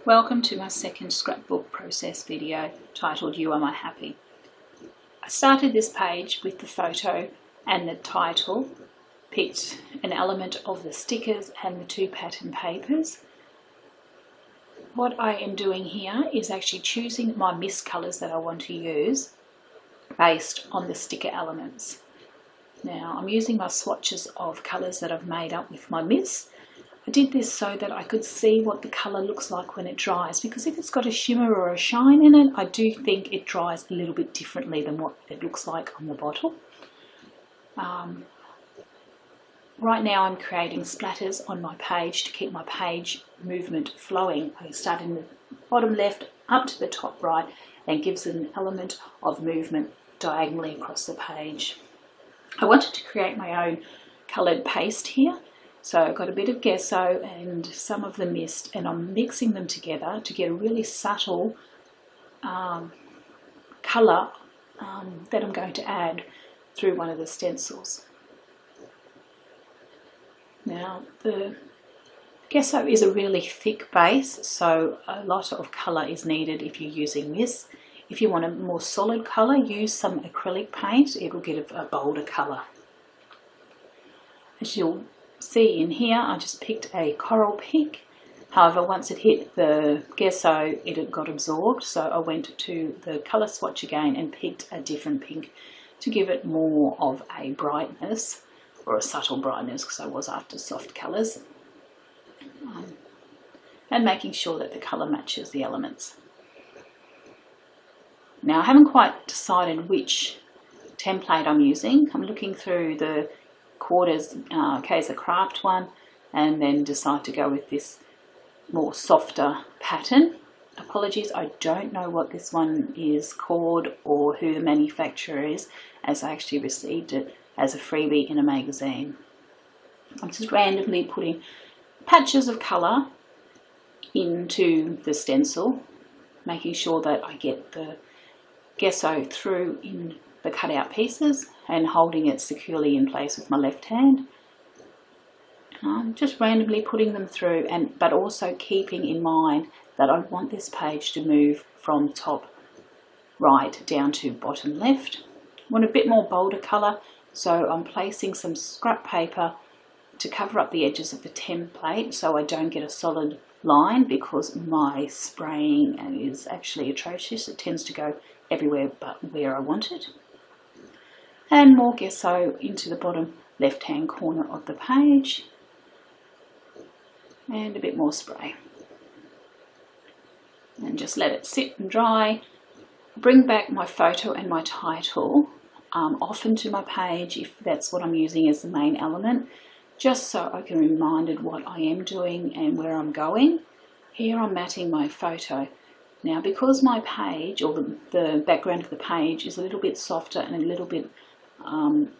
Welcome to my second scrapbook process video titled You Are My Happy. I started this page with the photo and the title, picked an element of the stickers and the two pattern papers. What I am doing here is actually choosing my mist colours that I want to use based on the sticker elements. Now I'm using my swatches of colours that I've made up with my mist. I did this so that I could see what the colour looks like when it dries, because if it's got a shimmer or a shine in it, I do think it dries a little bit differently than what it looks like on the bottle. Right now I'm creating splatters on my page to keep my page movement flowing. I start in the bottom left up to the top right and gives an element of movement diagonally across the page. I wanted to create my own coloured paste here. So I've got a bit of gesso and some of the mist, and I'm mixing them together to get a really subtle colour that I'm going to add through one of the stencils. Now the gesso is a really thick base, so a lot of colour is needed if you're using this. If you want a more solid colour, use some acrylic paint, it will get a bolder colour. As you'll see in here, I just picked a coral pink. However, once it hit the gesso, it got absorbed, so I went to the colour swatch again and picked a different pink to give it more of a brightness, or a subtle brightness, because I was after soft colours, and making sure that the colour matches the elements. Now I haven't quite decided which template I'm using. I'm looking through the quarters Kaiser Craft one, and then decide to go with this more softer pattern. Apologies, I don't know what this one is called or who the manufacturer is, as I actually received it as a freebie in a magazine. I'm just randomly putting patches of colour into the stencil, making sure that I get the gesso through in the cutout pieces and holding it securely in place with my left hand. Just randomly putting them through, but also keeping in mind that I want this page to move from top right down to bottom left. I want a bit more bolder colour, so I'm placing some scrap paper to cover up the edges of the template so I don't get a solid line, because my spraying is actually atrocious. It tends to go everywhere but where I want it. And more gesso into the bottom left hand corner of the page, and a bit more spray, and just let it sit and dry. Bring back my photo and my title often to my page if that's what I'm using as the main element, just so I can be reminded what I am doing and where I'm going. Here I'm matting my photo. Now because my page, or the background of the page, is a little bit softer and a little bit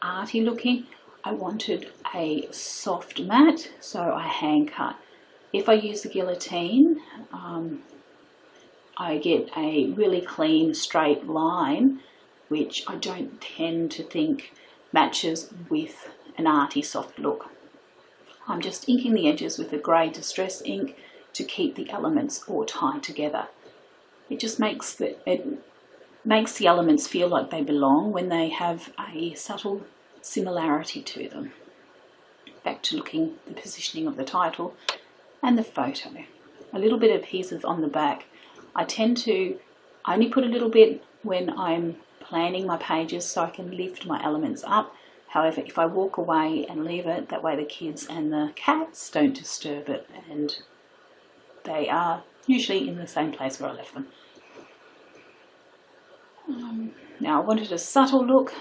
arty looking, I wanted a soft matte, so I hand cut. If I use the guillotine, I get a really clean straight line, which I don't tend to think matches with an arty soft look. I'm just inking the edges with a grey distress ink to keep the elements all tied together. It just makes the elements feel like they belong when they have a subtle similarity to them. Back to looking at the positioning of the title and the photo. A little bit of adhesive on the back. I tend to only put a little bit when I'm planning my pages so I can lift my elements up. However, if I walk away and leave it, that way the kids and the cats don't disturb it, and they are usually in the same place where I left them. Now I wanted a subtle look.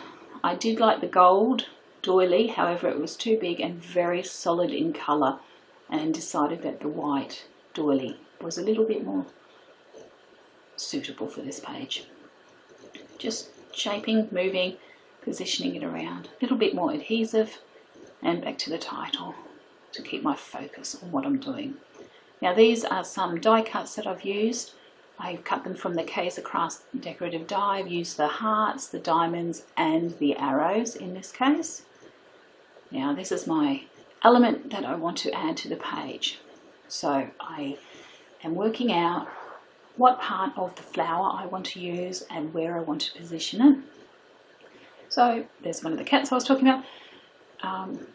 I did like the gold doily, however it was too big and very solid in colour, and decided that the white doily was a little bit more suitable for this page. Just shaping, moving, positioning it around, a little bit more adhesive, and back to the title to keep my focus on what I'm doing. Now these are some die cuts that I've used. I've cut them from the Kaiser Craft decorative die. I've used the hearts, the diamonds and the arrows in this case. Now this is my element that I want to add to the page. So I and working out what part of the flower I want to use and where I want to position it. So there's one of the cats I was talking about.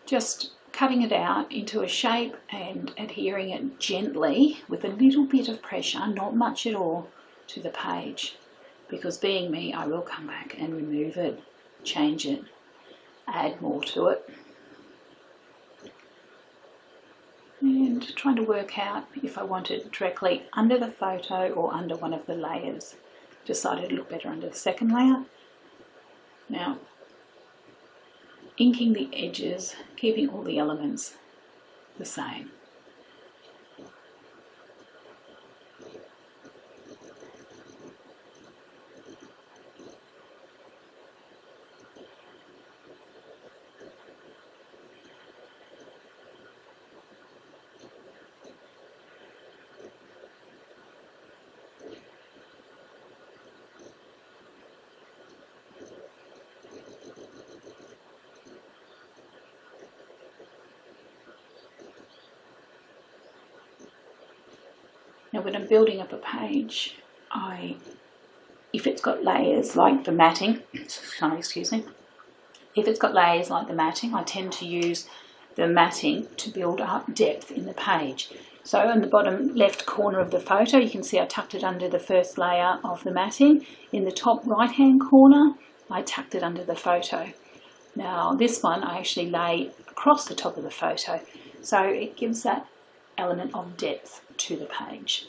Just cutting it out into a shape and adhering it gently with a little bit of pressure, not much at all, to the page. Because being me, I will come back and remove it, change it, add more to it. And trying to work out if I want it directly under the photo or under one of the layers. Decided to look better under the second layer. Now, inking the edges, keeping all the elements the same. Now when I'm building up a page, if it's got layers like the matting, excuse me, if it's got layers like the matting, I tend to use the matting to build up depth in the page. So in the bottom left corner of the photo, you can see I tucked it under the first layer of the matting. In the top right hand corner, I tucked it under the photo. Now this one I actually lay across the top of the photo, so it gives that element of depth to the page.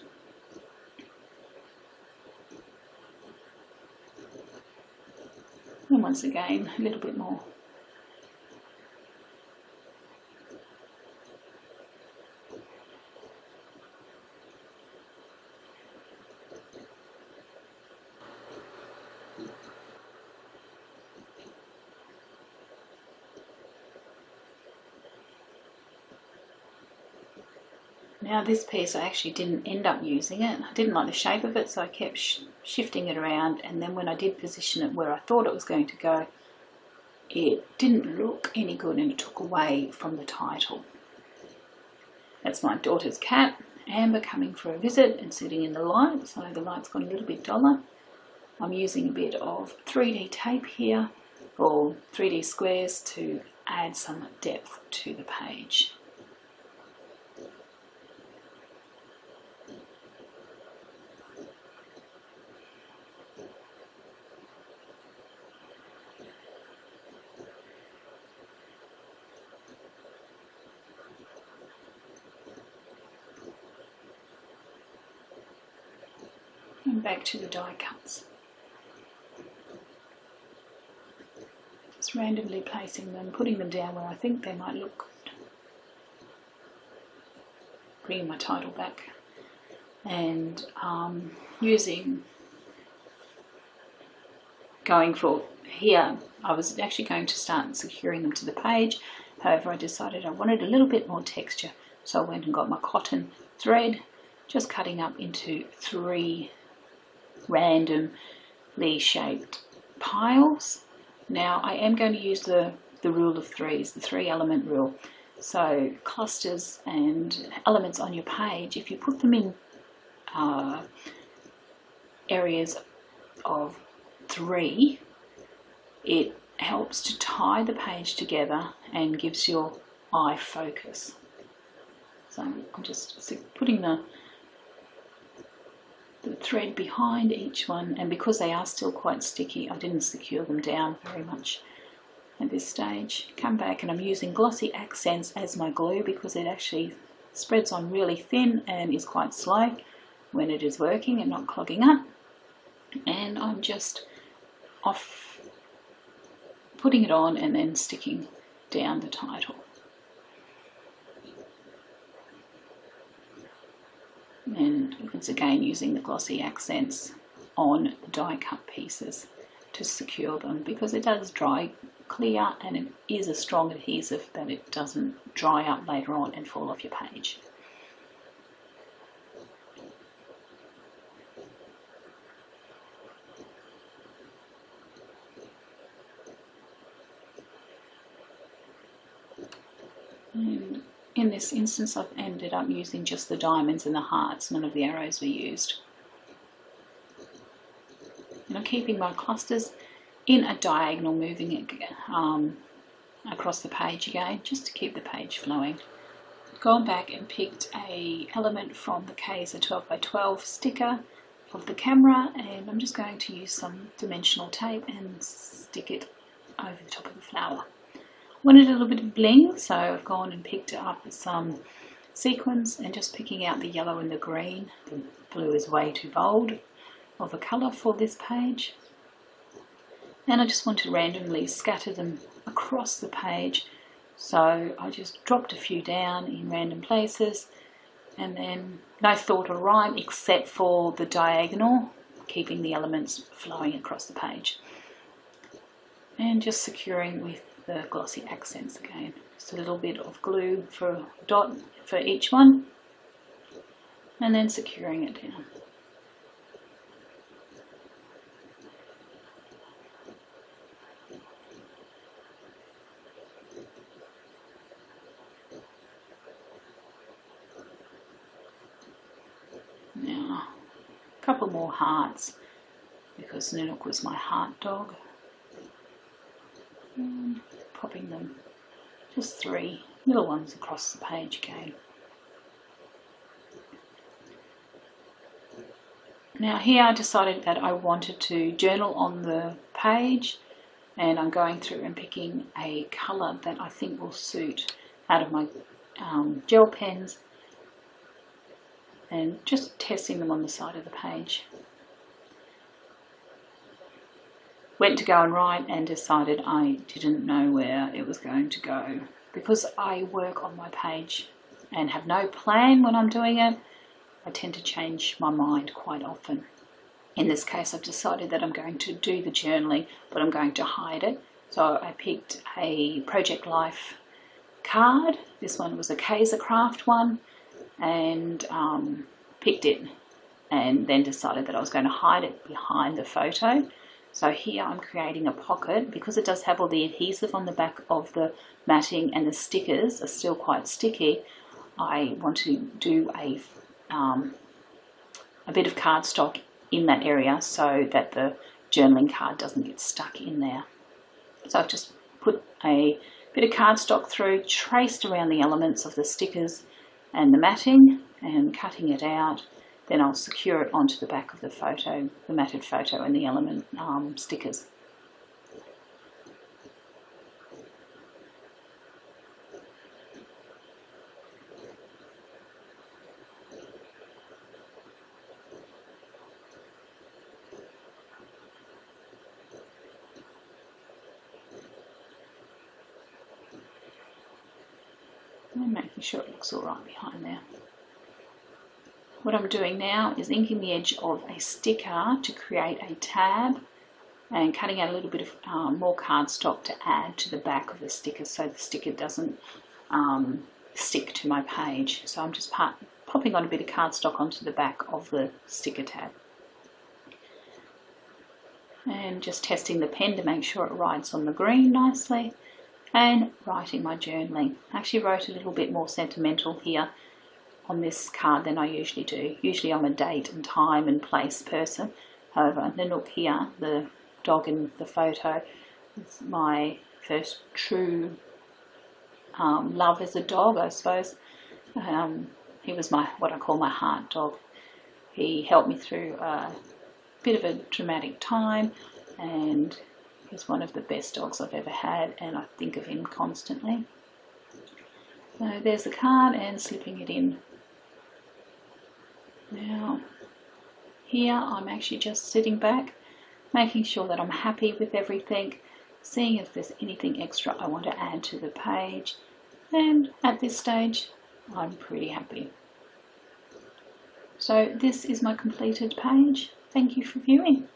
And once again, a little bit more. Now this piece I actually didn't end up using it. I didn't like the shape of it, so I kept shifting it around, and then when I did position it where I thought it was going to go, it didn't look any good and it took away from the title. That's my daughter's cat, Amber, coming for a visit and sitting in the light, so the light's gone a little bit duller. I'm using a bit of 3D tape here, or 3D squares, to add some depth to the page. And back to the die cuts. Just randomly placing them, putting them down where I think they might look good. Bringing my title back and going for here, I was actually going to start securing them to the page. However, I decided I wanted a little bit more texture, so I went and got my cotton thread, just cutting up into 3 randomly shaped piles. Now I am going to use the rule of threes, the 3-element rule. So clusters and elements on your page, if you put them in areas of 3, it helps to tie the page together and gives your eye focus. So I'm just putting the thread behind each one, and because they are still quite sticky, I didn't secure them down very much at this stage. Come back, and I'm using glossy accents as my glue because it actually spreads on really thin and is quite slow when it is working and not clogging up. And I'm just putting it on and then sticking down the title. And once again using the glossy accents on the die cut pieces to secure them, because it does dry clear and it is a strong adhesive that it doesn't dry up later on and fall off your page. And In this instance I've ended up using just the diamonds and the hearts, none of the arrows were used. And I'm keeping my clusters in a diagonal, moving it across the page again, just to keep the page flowing. Gone back and picked a element from the Kaiser 12x12 sticker of the camera, and I'm just going to use some dimensional tape and stick it over the top of the flower. Wanted a little bit of bling, so I've gone and picked up some sequins and just picking out the yellow and the green. The blue is way too bold of a colour for this page. And I just want to randomly scatter them across the page. So I just dropped a few down in random places, and then no thought or rhyme except for the diagonal, keeping the elements flowing across the page. And just securing with the glossy accents again. Just a little bit of glue for a dot for each one, and then securing it down. Now, a couple more hearts, because Nanook was my heart dog. And popping them, just 3 little ones across the page again. Now here I decided that I wanted to journal on the page, and I'm going through and picking a colour that I think will suit out of my gel pens, and just testing them on the side of the page. Went to go and write and decided I didn't know where it was going to go. Because I work on my page and have no plan when I'm doing it, I tend to change my mind quite often. In this case I've decided that I'm going to do the journaling, but I'm going to hide it. So I picked a Project Life card. This one was a Kaiser Craft one, and picked it, and then decided that I was going to hide it behind the photo. So here I'm creating a pocket, because it does have all the adhesive on the back of the matting and the stickers are still quite sticky. I want to do a bit of cardstock in that area so that the journaling card doesn't get stuck in there. So I've just put a bit of cardstock through, traced around the elements of the stickers and the matting, and cutting it out. Then I'll secure it onto the back of the photo, the matted photo and the element stickers. And making sure it looks all right behind there. What I'm doing now is inking the edge of a sticker to create a tab, and cutting out a little bit of more cardstock to add to the back of the sticker so the sticker doesn't stick to my page. So I'm just popping on a bit of cardstock onto the back of the sticker tab. And just testing the pen to make sure it rides on the green nicely, and writing my journaling. I actually wrote a little bit more sentimental here on this card than I usually do. Usually I'm a date and time and place person. However, Nanook here, the dog in the photo, is my first true love as a dog, I suppose. He was what I call my heart dog. He helped me through a bit of a traumatic time, and he's one of the best dogs I've ever had, and I think of him constantly. So there's the card, and slipping it in. Now here I'm actually just sitting back, making sure that I'm happy with everything, seeing if there's anything extra I want to add to the page, and at this stage I'm pretty happy. So this is my completed page. Thank you for viewing.